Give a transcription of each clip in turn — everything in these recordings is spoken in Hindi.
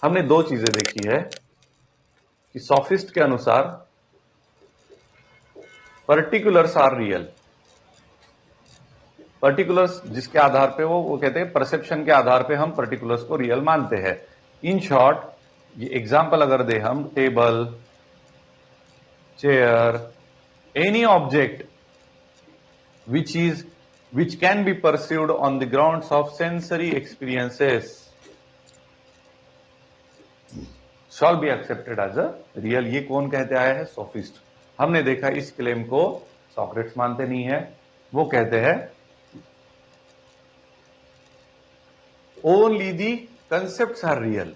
हमने दो चीजें देखी है कि सोफिस्ट के अनुसार पर्टिकुलर्स आर रियल। पर्टिकुलर्स जिसके आधार पे वो कहते हैं परसेप्शन के आधार पे हम पर्टिकुलर्स को रियल मानते हैं। इन शॉर्ट, ये एग्जांपल अगर दे हम, table, chair, any object which can be perceived on the grounds of sensory experiences shall be accepted as a real। ये कौन कहते आया है? सोफिस्ट। हमने देखा इस क्लेम को सॉक्रेट्स मानते नहीं है। वो कहते हैं only the concepts are real.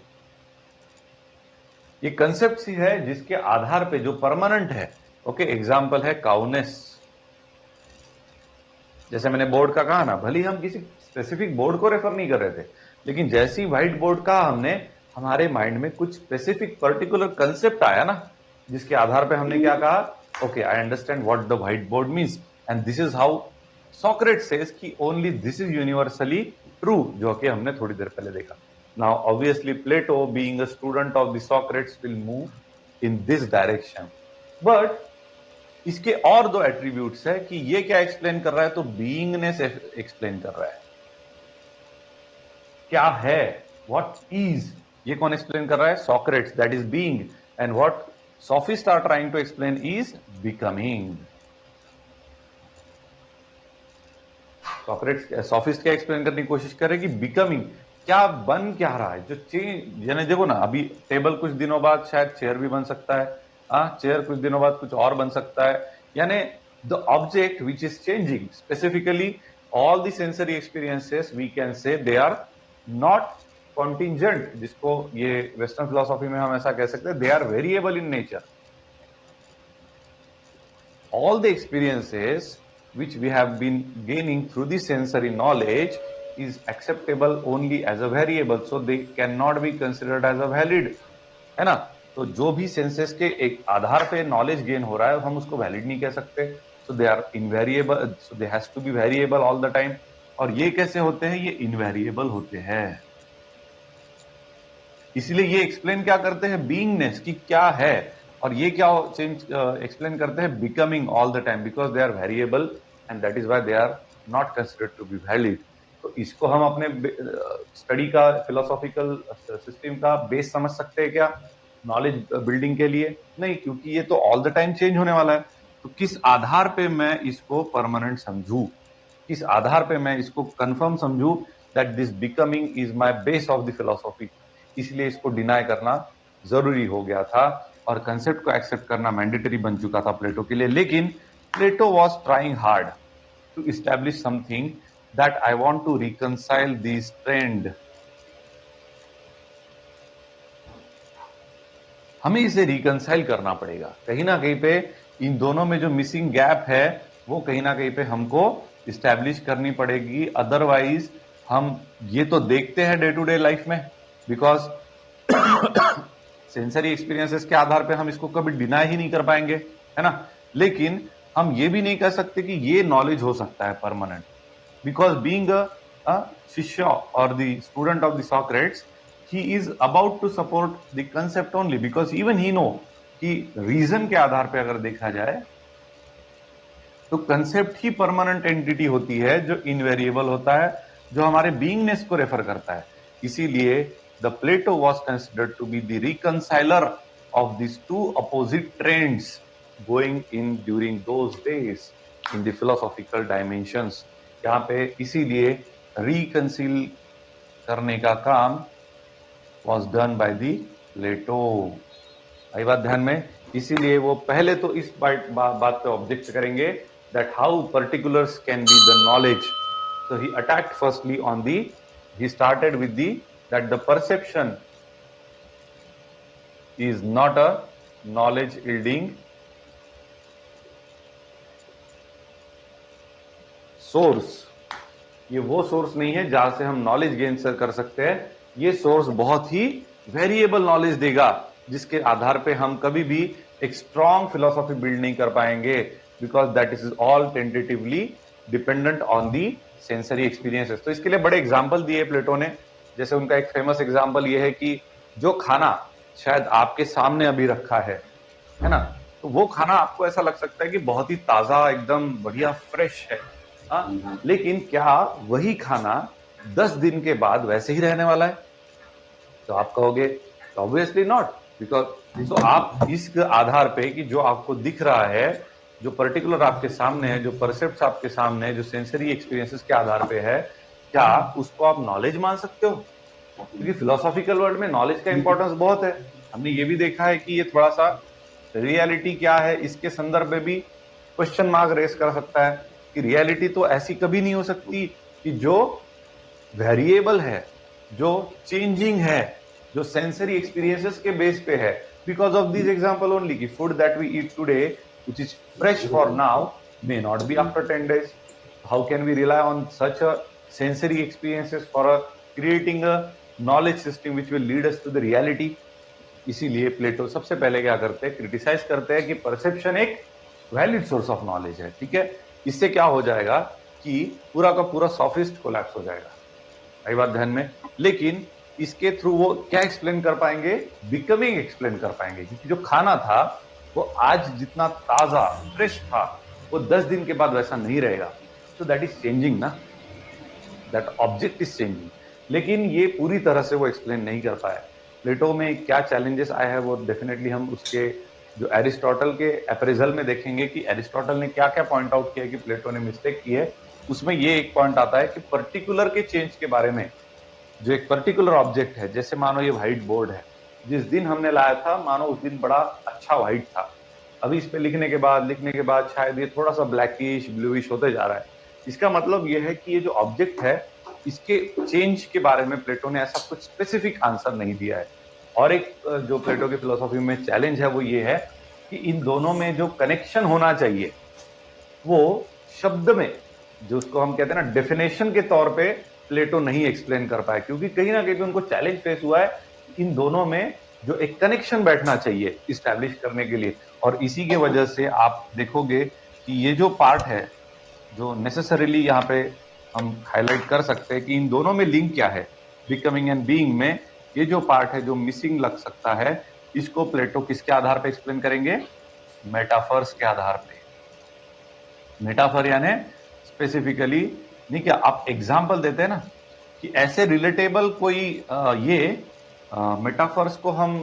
ये कंसेप्ट ही है जिसके आधार पे जो परमानेंट है। ओके, एग्जाम्पल है काउनेस। जैसे मैंने बोर्ड का कहा ना, भले हम किसी स्पेसिफिक बोर्ड को रेफर नहीं कर रहे थे, लेकिन जैसे ही व्हाइट बोर्ड का हमने, हमारे माइंड में कुछ स्पेसिफिक पर्टिकुलर कंसेप्ट आया ना, जिसके आधार पे हमने क्या कहा, okay I understand what the white board means and this is how Socrates says कि only this is universally true, जो कि हमने थोड़ी देर पहले देखा। Now obviously Plato being a student of the Socrates will move in this direction, but इसके और दो एट्रीब्यूट्स है कि ये क्या एक्सप्लेन कर रहा है, तो बीइंगनेस एक्सप्लेन कर रहा है। क्या है, व्हाट इज, ये कौन एक्सप्लेन कर रहा है? Socrates, that is being. And what sophist are trying to explain is becoming. Socrates, sophist क्या एक्सप्लेन करने की कोशिश कर रहे हैं कि बिकमिंग, क्या बन क्या रहा है, जो चेंज। यानी देखो ना, अभी टेबल कुछ दिनों बाद शायद चेयर भी बन सकता है, चेयर कुछ दिनों बाद कुछ और बन सकता है। यानी the object which is changing, specifically all the sensory experiences we can say they are not contingent, जिसको ये वेस्टर्न फिलोसॉफी में हम ऐसा कह सकते हैं, they are variable in nature. all the experiences which we have been gaining through the sensory knowledge is acceptable only as a variable, so they cannot be considered as a valid, है ना। तो जो भी सेंसेस के एक आधार पे नॉलेज गेन हो रहा है, हम उसको वैलिड नहीं कह सकते। So they are invariable, so they has to be variable all the time. और ये कैसे होते हैं? ये इनवेरिएबल होते हैं। इसलिए ये एक्सप्लेन क्या करते हैं? बीइंगनेस की क्या है। और ये क्या चेंज एक्सप्लेन करते हैं? Becoming all the time, because they are variable and that is why they are not considered to be valid. तो इसको हम अपने स्टडी का, फिलोसॉफिकल सिस्टम का बेस समझ सकते हैं क्या नॉलेज बिल्डिंग के लिए? नहीं, क्योंकि ये तो ऑल द टाइम चेंज होने वाला है। तो किस आधार पे मैं इसको परमानेंट समझू, किस आधार पे मैं इसको कंफर्म समझू that this becoming is my base of the philosophy. इसलिए इसको डिनाई करना जरूरी हो गया था और कंसेप्ट को एक्सेप्ट करना मैंडेटरी बन चुका था प्लेटो के लिए। लेकिन Plato was trying hard to establish something that I want to reconcile this trend. हमें इसे रिकंसाइल करना पड़ेगा कहीं ना कहीं पे। इन दोनों में जो मिसिंग गैप है वो कहीं ना कहीं पे हमको इस्टेब्लिश करनी पड़ेगी। अदरवाइज हम ये तो देखते हैं डे टू डे लाइफ में, बिकॉज सेंसरी एक्सपीरियंसेस के आधार पे हम इसको कभी डिनाई ही नहीं कर पाएंगे, है ना। लेकिन हम ये भी नहीं कह सकते कि ये नॉलेज हो सकता है परमानेंट, बिकॉज बीइंग अ शिष्य और the student of the Socrates, he is about to support the concept only because even he know कि रीजन के आधार पे अगर देखा जाए तो कंसेप्ट ही परमानेंट एंटिटी होती है जो इनवेरिएबल होता है, जो हमारे बीइंगनेस को रेफर करता है। इसीलिए the Plato was considered to be the reconciler of this two opposite trends going in during those days in the philosophical dimensions. यहाँ पे इसीलिए रिकंसिल करने का काम was done by the प्लेटो। आई बात ध्यान में। इसीलिए वो पहले तो इस बात पे ऑब्जेक्ट करेंगे that how particulars can be the knowledge. So he attacked firstly on the, he started with the that the perception is not a knowledge yielding source. ये वो सोर्स नहीं है जहां से हम नॉलेज गेन कर सकते हैं। ये सोर्स बहुत ही वेरिएबल नॉलेज देगा, जिसके आधार पे हम कभी भी एक स्ट्रॉन्ग फिलोसॉफी बिल्ड नहीं कर पाएंगे, because that is all tentatively dependent on the sensory experiences. तो इसके लिए बड़े एग्जाम्पल दिए प्लेटो ने। जैसे उनका एक फेमस एग्जाम्पल ये है कि जो खाना शायद आपके सामने अभी रखा है ना, तो वो खाना आपको ऐसा लग सकता है कि बहुत ही ताजा, एकदम बढ़िया फ्रेश है। लेकिन क्या वही खाना 10 दिन के बाद वैसे ही रहने वाला है? तो आप कहोगे ऑब्वियसली नॉट, बिकॉज सो आप इस आधार पे कि जो आपको दिख रहा है, जो पर्टिकुलर आपके सामने है, जो परसेप्ट आपके सामने है, जो सेंसरी एक्सपीरियंसेस के आधार पे है, क्या उसको आप नॉलेज मान सकते हो? क्योंकि फिलोसॉफिकल वर्ल्ड में नॉलेज का इंपॉर्टेंस बहुत है। हमने ये भी देखा है कि ये थोड़ा सा रियलिटी क्या है इसके संदर्भ में भी क्वेश्चन मार्क रेस कर सकता है कि रियलिटी तो ऐसी कभी नहीं हो सकती कि जो वेरिएबल है, जो चेंजिंग है, जो सेंसरी एक्सपीरियंसेस के बेस पे है, because of this example only कि food that we eat today which is fresh for now may not be after 10 days. How can we rely on such a sensory experiences for creating a knowledge system which will lead us to the reality? इसीलिए प्लेटो सबसे पहले क्या करते हैं, क्रिटिसाइज करते हैं कि परसेप्शन एक वैलिड सोर्स ऑफ नॉलेज है। ठीक है, इससे क्या हो जाएगा कि पूरा का पूरा सॉफिस्ट कोलैप्स हो जाएगा। आई बात ध्यान में। लेकिन इसके थ्रू वो क्या एक्सप्लेन कर पाएंगे? बिकमिंग एक्सप्लेन कर पाएंगे, क्योंकि जो खाना था वो आज जितना ताजा फ्रेश था वो 10 दिन के बाद वैसा नहीं रहेगा। तो दैट इज चेंजिंग ना, दैट ऑब्जेक्ट इज चेंजिंग। लेकिन ये पूरी तरह से वो एक्सप्लेन नहीं कर पाया। प्लेटो में क्या चैलेंजेस आए हैं वो डेफिनेटली हम उसके जो एरिस्टोटल के अप्रेजल में देखेंगे कि एरिस्टोटल ने क्या क्या पॉइंट आउट किया कि प्लेटो ने मिस्टेक की है। उसमें ये एक पॉइंट आता है कि पर्टिकुलर के चेंज के बारे में, जो एक पर्टिकुलर ऑब्जेक्ट है, जैसे मानो ये व्हाइट बोर्ड है, जिस दिन हमने लाया था मानो उस दिन बड़ा अच्छा व्हाइट था, अभी इस पे लिखने के बाद शायद ये थोड़ा सा ब्लैकिश ब्लूइश होते जा रहा है। इसका मतलब ये है कि ये जो ऑब्जेक्ट है इसके चेंज के बारे में प्लेटो ने ऐसा कुछ स्पेसिफिक आंसर नहीं दिया है। और एक जो प्लेटो की फिलोसॉफी में चैलेंज है वो ये है कि इन दोनों में जो कनेक्शन होना चाहिए वो शब्द में, जो उसको हम कहते हैं ना डेफिनेशन के तौर पे, प्लेटो नहीं एक्सप्लेन कर पाए, क्योंकि कहीं ना कहीं उनको चैलेंज फेस हुआ है इन दोनों में जो एक कनेक्शन बैठना चाहिए इस्टेब्लिश करने के लिए। और इसी के वजह से आप देखोगे कि ये जो पार्ट है, जो नेसेसरीली यहाँ पे हम हाईलाइट कर सकते हैं कि इन दोनों में लिंक क्या है, बिकमिंग एंड बीइंग में ये जो पार्ट है जो मिसिंग लग सकता है, इसको प्लेटो किसके आधार पे एक्सप्लेन करेंगे? मेटाफर्स के आधार पे। मेटाफर यानी स्पेसिफिकली, नहीं क्या आप एग्जाम्पल देते हैं ना कि ऐसे रिलेटेबल कोई ये मेटाफर्स को हम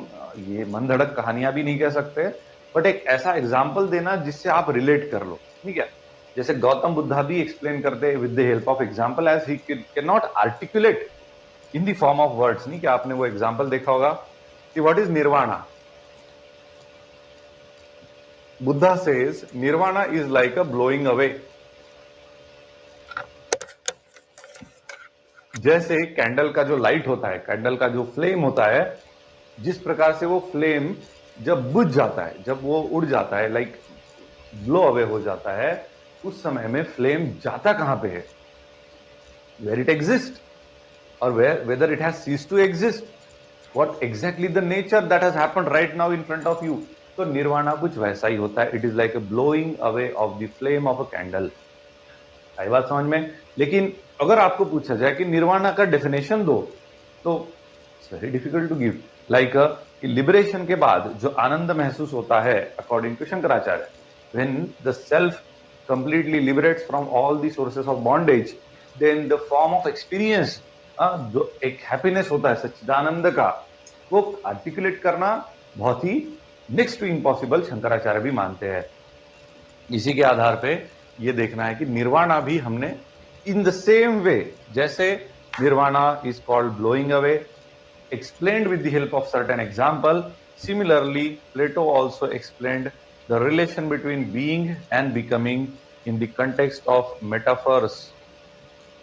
ये मन धड़क कहानियां भी नहीं कह सकते, बट एक ऐसा एग्जाम्पल देना जिससे आप रिलेट कर लो। ठीक है, जैसे गौतम बुद्धा भी एक्सप्लेन करते हैं with the help of example, as he can not articulate in the form of words. नहीं क्या आपने वो एग्जाम्पल देखा होगा कि what is nirvana? Buddha says nirvana is like a blowing away. जैसे कैंडल का जो लाइट होता है, कैंडल का जो फ्लेम होता है, जिस प्रकार से वो फ्लेम जब बुझ जाता है, जब वो उड़ जाता है, लाइक ब्लो अवे हो जाता है, उस समय में फ्लेम जाता कहां पे है? वेर इट एग्जिस्ट, और whether it has cease to exist, what exactly the nature that has happened right now in front of you. तो निर्वाणा कुछ वैसा ही होता है। It is like a blowing away of the flame of a candle. आई बात समझ में? लेकिन अगर आपको पूछा जाए कि निर्वाणा का डेफिनेशन दो, तो it's very difficult to give. Like liberation के बाद जो आनंद महसूस होता है, according to Shankaracharya, when the self completely liberates from all the sources of bondage, then the form of experience, जो एक हैप्पीनेस होता है सच्चिदानंद का, वो आर्टिकुलेट करना बहुत ही नेक्स्ट टू इम्पॉसिबल शंकराचार्य भी मानते हैं। इसी के आधार पे ये देखना है कि निर्वाणा भी हमने इन द सेम वे, जैसे nirvana is called blowing away, explained with the help of certain example. Similarly, Plato also explained the relation between being and becoming in the context of metaphors.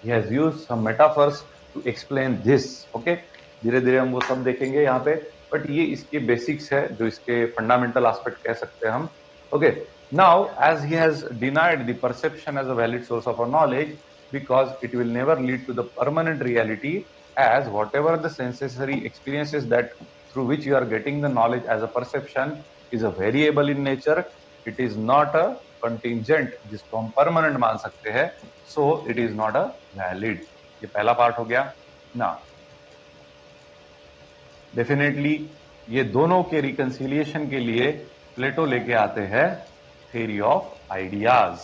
He has used some metaphors to explain this. Okay, धीरे धीरे हम वो सब देखेंगे यहाँ पे, बट ये इसके बेसिक्स है, जो इसके फंडामेंटल एस्पेक्ट कह सकते हैं हम। Okay, now as he has denied the perception as a valid source of our knowledge, because it will never lead to the permanent reality, as whatever the sensory experiences that through which you are getting the knowledge as a perception is a variable in nature, it is not a contingent जिसको हम permanent मान सकते हैं, so it is not a valid। ये पहला पार्ट हो गया ना। डेफिनेटली ये दोनों के रिकंसिलिएशन के लिए प्लेटो लेके आते हैं theory of ideas.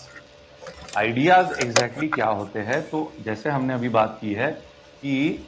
Ideas exactly क्या होते हैं? तो जैसे हमने अभी बात की है कि